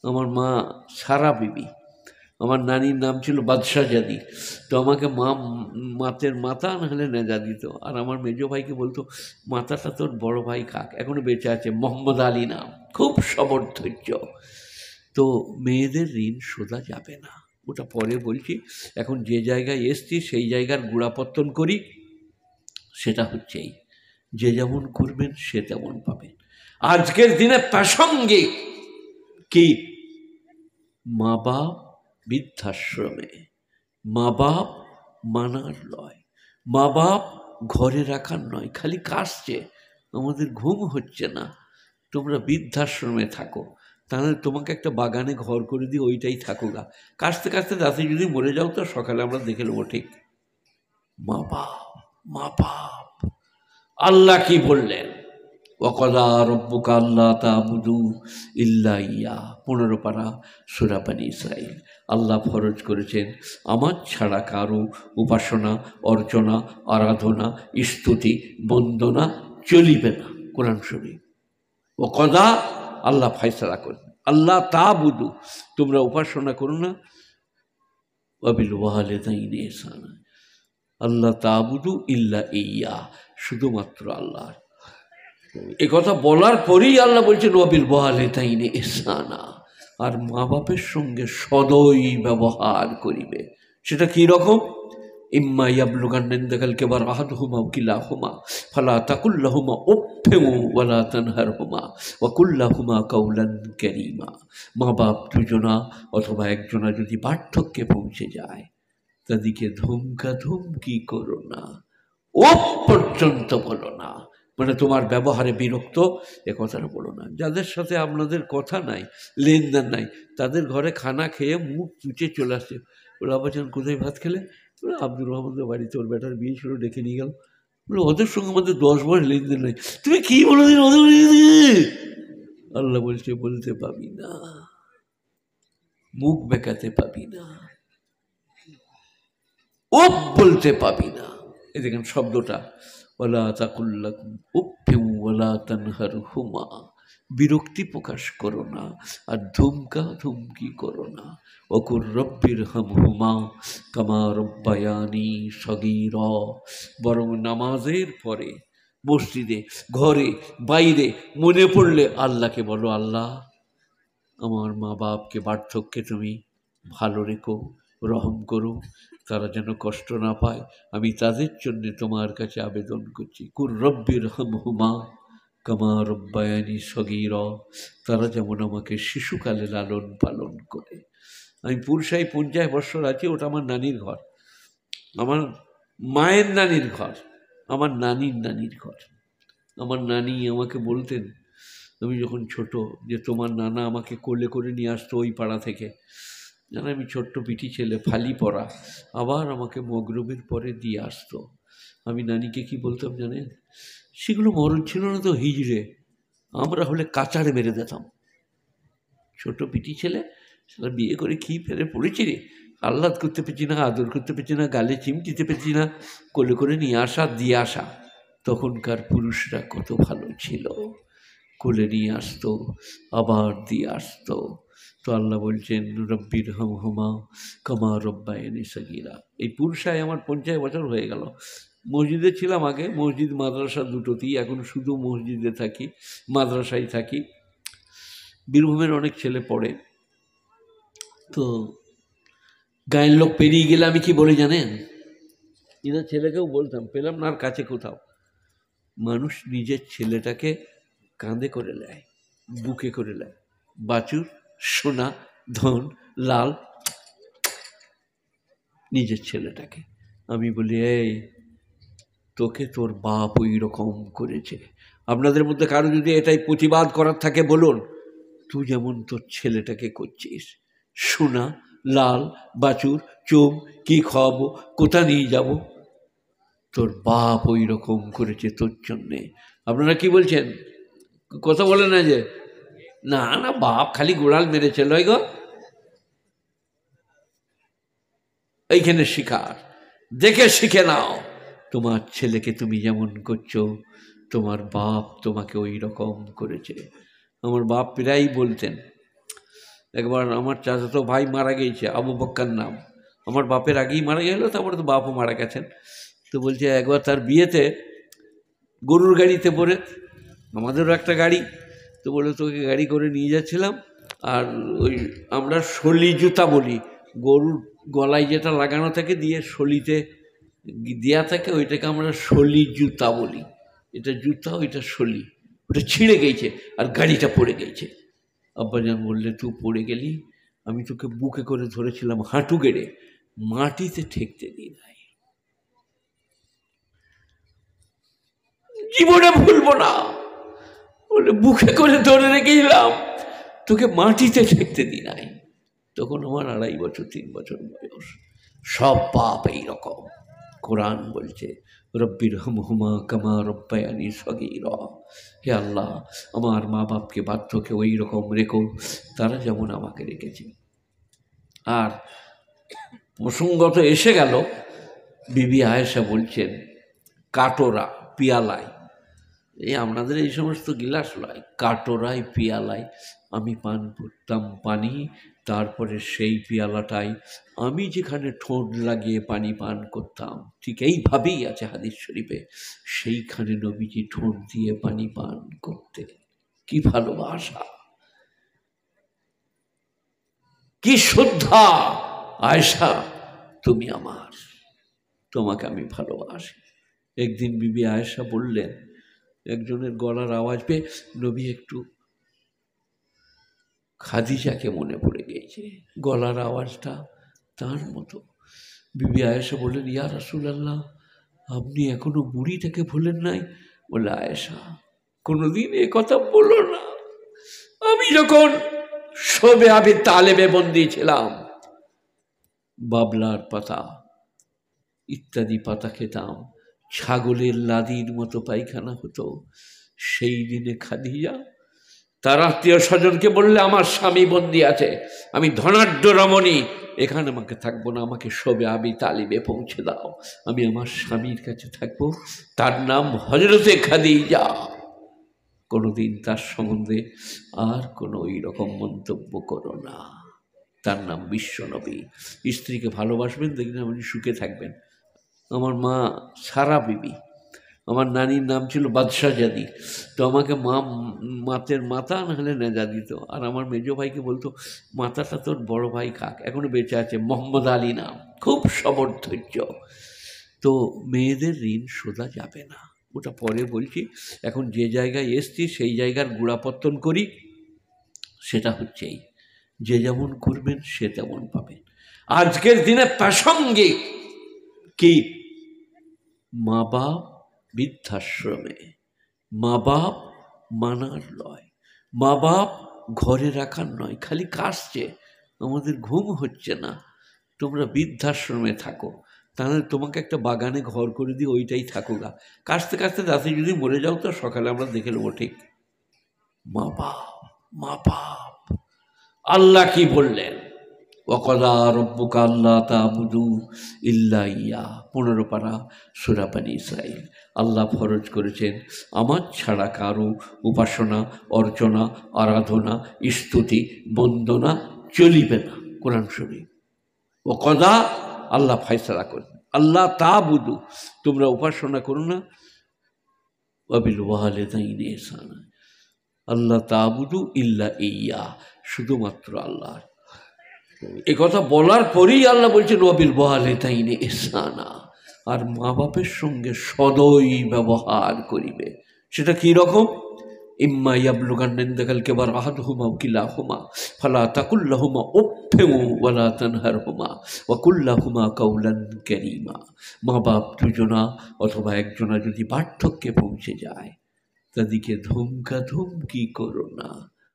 আমার মা সারা বিবি, আমার নানির নাম ছিল বাদশাহজাদি। তো আমাকে মা মাতের মাথা না হলে নেজা দিত। আর আমার মেজো ভাইকে বলতো, মাথাটা তোর বড় ভাই খাক, এখনো বেঁচে আছে, মোহাম্মদ আলী নাম, খুব সবর ধৈর্য। তো মেয়েদের ঋণ শোধা যাবে না, ওটা পরে বলছি। এখন যে জায়গায় এসছি সেই জায়গার গোড়াপত্তন করি। সেটা হচ্ছে এই, যে যেমন করবেন সে তেমন পাবেন। আজকের দিনে প্রাসঙ্গিক কি, মা বাপ বৃদ্ধাশ্রমে, মা বাপ মানার নয়, মা বাপ ঘরে রাখার নয়। খালি কাশছে, আমাদের ঘুম হচ্ছে না, তোমরা বৃদ্ধাশ্রমে থাকো, তাহলে তোমাকে একটা বাগানে ঘর করে দিয়ে ওইটাই থাকো গা, কাশতে কাশতে রাতে যদি মরে যাও তো সকালে আমরা দেখে নেবো। ঠিক মা বাপ, মা বাপ। আল্লাহ কি বললেন, ওয়াকাযা রাব্বুকা আল্লা তা'বুদু ইল্লা ইয়্যাহ, 15 পারা সূরা বনী ইসরাঈল। আল্লাহ ফরজ করেছেন আমার ছাড়া কারো উপাসনা, অর্চনা, আরাধনা, স্তুতি, বন্দনা চলিবে না। কোরআন শরীফ। ওয়াকাযা, আল্লাহ ফয়সালা করেন, আল্লাহ তা'বুদু, তোমরা উপাসনা করো না, ওয়া বিল ওয়ালিদাইনি ইহসানা, আল্লাহ তা'বুদু ইল্লা ইয়্যাহ, শুধুমাত্র আল্লাহ। এ কথা বলার পরেই আল্লাহ বলছেন ওয়াবিল ওয়ালিদাইনি ইহসানা, আর মা বাপের সঙ্গে সদয় ব্যবহার করিবে। সেটা কি রকম, ইম্মা ইয়াবলুগান্না ইনদাকাল কিবার আহাদুহুমা আও কিলাহুমা ফালা তাকুল লাহুমা উফফিন ওয়ালা তানহারহুমা ওয়া কুল লাহুমা কাওলান কারীমা। মা বাপ দুজনা অথবা একজনা যদি বার্ধক্যে পৌঁছে যায়, তাদেরকে ধমকাধমকি করো না, ও পর্যন্ত বলো না, মানে তোমার ব্যবহারে বিরক্ত এ কথাটা বলো না। যাদের সাথে আপনাদের কথা নাই, লেনদেন নাই, তাদের ঘরে খানা খেয়ে মুখ চুচে চলে আসছে, বলে আব্বাজান কোথায় ভাত খেলে, বলে আব্দুর রহমানের বাড়িতে, ওর বেটার বিয়ে ছিল, ডেকে নিয়ে গেল। বলে ওদের সঙ্গে আমাদের 10 বার লেনদেন নাই, তুমি কি বলে দিন ওদের। আল্লাহ বলছে বলতে পাবি না, মুখ বেঁকাতে পাবি না, ও বলতে পাবি না। এই দেখেন শব্দটা, ওয়ালা তাকুল লাহুম উফফিন ওয়ালা তানহারহুমা, বিরক্তি প্রকাশ করো না আর ধমকি করো না। ওকুর রব্বিরহামহুমা কামা রব্বায়ানি সগীরা, বরং নামাজের পরে মসজিদে, ঘরে, বাইরে মনে পড়লে আল্লাহকে বলো, আল্লাহ আমার মা বাপকে বার্ধক্যে তুমি ভালো রেখো, রহম করো, তারা যেন কষ্ট না পায়, আমি তাদের জন্য তোমার কাছে আবেদন করছি। কুর রব্বিরহামহুমা কামা রব্বায়ানি সগীরা, তারা যেমন আমাকে শিশুকালে লালন পালন করে। আমি পুরসাই 50 বছর আছি, ওটা আমার নানির ঘর, আমার মায়ের নানির ঘর, আমার নানির নানির ঘর। আমার নানি আমাকে বলতেন, আমি যখন ছোট, যে তোমার নানা আমাকে কোলে করে নিয়ে আসতো ওই পাড়া থেকে, জানো আমি ছোট্ট পিঠি ছেলে, ফালি পরা, আবার আমাকে মগরবের পরে দিয়ে আসতো। আমি নানিকে কি বলতাম জানেন, সেগুলো মরণ ছিল না তো হিজড়ে, আমরা হলে কাচারে মেরে দিতাম। ছোট পিঠি ছেলে, সেটা বিয়ে করে কি ফেলে পড়েছি রে, আহ্লাদ করতে পেরেছি না, আদর করতে পেরেছি না, গালে চিমটিতে পেরেছি না, কোলে করে নিয়ে আসা, দিয়ে আসা। তখনকার পুরুষরা কত ভালো ছিল, কোলে নিয়ে আসতো, আবার দিয়ে আসতো। তো আল্লাহ বলছেন রব্বিরহামহুমা কামা রব্বায়ানি সগীরা। এই পুরুষায় আমার 50 বছর হয়ে গেল। মসজিদে ছিলাম আগে, মসজিদ মাদ্রাসা দুটোতেই, এখন শুধু মসজিদে থাকি, মাদ্রাসায় থাকি। বীরভূমের অনেক ছেলে পড়ে। তো গায়ের লোক পেরিয়ে গেলে আমি কি বলে জানেন, এদের ছেলেকেও বলতাম, পেলাম না আর কাছে কোথাও। মানুষ নিজের ছেলেটাকে কাঁধে করে নেয়, বুকে করে নেয়, বাছুর, সোনা, ধন, লাল, নিজের ছেলেটাকে। আমি বলি, এই তোকে তোর বাপ ওই রকম করেছে। আপনাদের মধ্যে কারো যদি এটাই প্রতিবাদ করার থাকে বলুন, তুই যেমন তোর ছেলেটাকে করছিস, সোনা, লাল, বাছুর, চোম, কি খাওয়াবো, কোথা নিয়ে যাব, তোর বাপ ওই রকম করেছে তোর জন্যে। আপনারা কি বলছেন, কথা বলে না যে না না বাপ খালি গোড়াল মেরেছে, লয় গো, এইখানে শিখার, দেখে শিখে নাও। তোমার ছেলেকে তুমি যেমন করছো, তোমার বাপ তোমাকে ওই রকম করেছে। আমার বাপ প্রায়ই বলতেন, একবার আমার চাচাতো ভাই মারা গিয়েছে, আবু বক্কার নাম, আমার বাপের আগেই মারা গেল, তারপরে তো বাপও মারা গেছেন। তো বলছে একবার তার বিয়েতে গরুর গাড়িতে পড়ে, আমাদেরও একটা গাড়ি, তো বলে তোকে গাড়ি করে নিয়ে যাচ্ছিলাম, আর ওই আমরা শলি জুতা বলি, গরুর গলায় যেটা লাগানো থাকে দিয়ে শলিতে দেওয়া থাকে, ওইটাকে আমরা শলি জুতা বলি। এটা জুতা, ওইটা শলি, ওটা ছিঁড়ে গেছে আর গাড়িটা পড়ে গেছে। আব্বাজান বললে তুই পড়ে গেলি, আমি তোকে বুকে করে ধরেছিলাম, হাঁটু গেড়ে মাটিতে ঠেকতে দিই নাই, জীবনে ভুলবো না। বলে বুকে করে ধরে রেখেছিলাম, তোকে মাটিতে ঠেকতে দিই নাই। তখন আমার 2.5 বছর 3 বছর বয়স। সব পাপ এইরকম। কোরআন বলছে রব্বির হামহুমা কামা রব্বায়ানি সগীরা, হে আল্লাহ আমার মা বাপকে বাধ্যকে ওই রকম রেখো তারা যেমন আমাকে রেখেছে। আর প্রসঙ্গত এসে গেল, বিবি আয়েশা বলছেন কাটোরা পিয়ালায়, এই আপনাদের এই সমস্ত গিলাস লয়, কাটোরায় পিয়ালায় আমি পান করতাম পানি, তারপরে সেই পিয়ালাটাই আমি যেখানে ঠোঁট লাগিয়ে পানি পান করতাম, ঠিক এইভাবেই আছে হাদিস শরীফে, সেইখানে নবীজি ঠোঁট দিয়ে পানি পান করতে। কি ভালোবাসা, কি শ্রদ্ধা! আয়েশা তুমি আমার, তোমাকে আমি ভালোবাসি। একদিন বিবি আয়েশা বললেন, একজনের গলার আওয়াজ পেয়ে নবী একটু খাদিজাকে মনে পড়ে গিয়েছে, গলার আওয়াজটা তার মতো। বিবি আয়েশা বললেন ইয়া রাসূলুল্লাহ, আপনি এখনো বুড়ি থেকে ভুলেন নাই? বলে আয়েশা কোনোদিন এ কথা বলো না, আমি যখন শবে আবি তালেবে বন্দী ছিলাম, বাবলার পাতা ইত্যাদি পাতা খেতাম, ছাগলের লাদির মতো পায়খানা হতো। সেই দিনে খাদিজা তার আত্মীয় স্বজনকে বললে আমার স্বামী বন্দী আছে, আমি ধনাঢ্য রমণী, এখানে আমাকে থাকবো না, আমাকে শবে আবি তালিবে পৌঁছে দাও, আমি আমার স্বামীর কাছে থাকবো, তার নাম হযরতে খাদিজা। কোনোদিন তার সম্বন্ধে আর কোনো ওই রকম মন্তব্য করো না, তার নাম বিশ্বনবী। স্ত্রীকে ভালোবাসবেন, দেখবেন আপনি সুখে থাকবেন। আমার মা সারা বিবি, আমার নানির নাম ছিল বাদশাহজাদি, তো আমাকে মাতের মাতা না হলে নেজা দিত, আর আমার মেজো ভাইকে বলতো মাতাটা তোর বড় ভাই কাক, এখনো বেঁচে আছে, মোহাম্মদ আলী নাম, খুব সবর ধৈর্য। তো মেয়েদের ঋণ শোধা যাবে না, ওটা পরে বলছি। এখন যে জায়গায় এসছি সেই জায়গার গোড়াপত্তন করি, সেটা হচ্ছেই যে যেমন করবেন সে তেমন পাবেন। আজকের দিনে প্রাসঙ্গিক কি, মা বাপ বৃদ্ধাশ্রমে, মা বাপ মানার নয়, মা বাপ ঘরে রাখার নয়, খালি কাশছে আমাদের ঘুম হচ্ছে না, তোমরা বৃদ্ধাশ্রমে থাকো, তাহলে তোমাকে একটা বাগানে ঘর করে দিয়ে ওইটাই থাকো গা, কাশতে কাশতে রাতে যদি মরে যাও তো সকালে আমরা দেখে নেবো। ঠিক মা বাপ, মা বাপ। আল্লাহ কি বললেন, ওয়াকাযা রাব্বুকা আল্লা তা'বুদু ইল্লা ইয়্যা, 15 পারা সূরা বনী ইসরাঈল। আল্লাহ ফরজ করেছেন আমার ছাড়া কারো উপাসনা, অর্চনা, আরাধনা, স্তুতি, বন্দনা চলিবে না। কোরআন শরীফ। ওয়াকাযা, আল্লাহ ফয়সালা করেন, আল্লাহ তা'বুদু, তোমরা উপাসনা করো না, ওয়া বিল ওয়ালিদাইনি ইহসানা, আল্লাহ তা'বুদু ইল্লা ইয়্যা, শুধুমাত্র আল্লাহ। এই কথা বলার পরেই আল্লাহ বলছেন ওয়াবিল ওয়ালিদাইনি ইহসানা, আর মা বাপের সঙ্গে সদয় ব্যবহার করিবে। সেটা কি রকম? ইম্মা ইয়াবলুগান্না ইনদাকাল কিবারা আহাদুহুমা আও কিলাহুমা ফালা তাকুল লাহুমা উফফিন ওয়ালা তানহারহুমা ওয়া কুল লাহুমা কাওলান কারীমা। মা বাপ দুজনা অথবা একজনা যদি বার্ধক্যে পৌঁছে যায়, তাদেরকে ধমকাধমকি করো না,